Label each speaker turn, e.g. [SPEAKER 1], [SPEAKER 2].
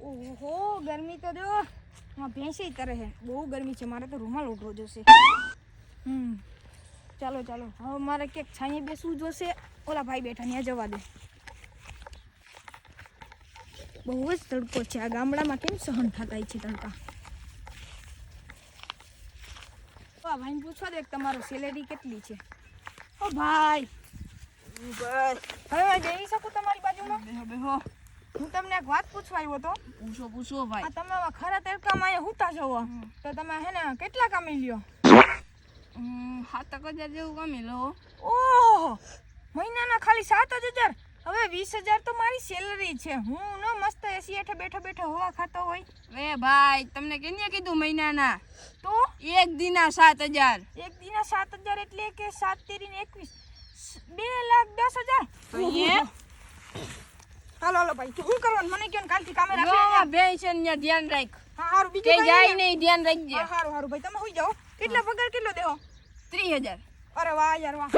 [SPEAKER 1] ઓહો ગરમી તો જો હા ભેંસી તરે હે બહુ ગરમી છે મારે તો રૂમાલ ઓઢવો જોશે ચાલો ચાલો હવે મારે ક્યાંક છાંયે બેસવું જોશે ઓલા ભાઈ બેઠા ત્યાં જવા દે બહુ જ તડકો છે આ ગામડામાં કેમ સહન થતા છે તડકા આ ભાઈને પૂછવા દે તમારો સેલેરી કેટલી છે ઓ ભાઈ હવે બેસી શકું તમારી બાજુમાં
[SPEAKER 2] બેહો બેહો
[SPEAKER 1] હું તમને એક વાત પૂછવા આવ્યો તો
[SPEAKER 2] પૂછો ભાઈ
[SPEAKER 1] તમે ખરા તડકામાં અહીંયા હુતા છો તો તમે હે ને કેટલા કમાઈ લ્યો
[SPEAKER 2] 7,000 જેવું કમી લો
[SPEAKER 1] ઓહો મહિનાના ખાલી 7,000 હવે 20,000 તો મારી સેલરી છે હું ન મસ્ત એસી હેઠે બેઠો બેઠો હવા ખાતો હોય
[SPEAKER 2] વે ભાઈ તમને કેને કીધું મહિનાના
[SPEAKER 1] તો
[SPEAKER 2] એક દિના 7,000
[SPEAKER 1] એક દિના 7,000 એટલે કે 7 તેરી ને 21 2,10,000 હાલો હાલો ભાઈ શું કરવાનું મને કેમ કાલથી કામે રાખી
[SPEAKER 2] બેન છે ને ધ્યાન રાખ
[SPEAKER 1] હા હારું બીજું
[SPEAKER 2] કે જાય નહીં ધ્યાન રાખજે
[SPEAKER 1] હારું હારું ભાઈ તમે હોઈ જાઓ કેટલા પગાર કેટલો દેવો
[SPEAKER 2] 30,000
[SPEAKER 1] અરે વાહ યાર વાહ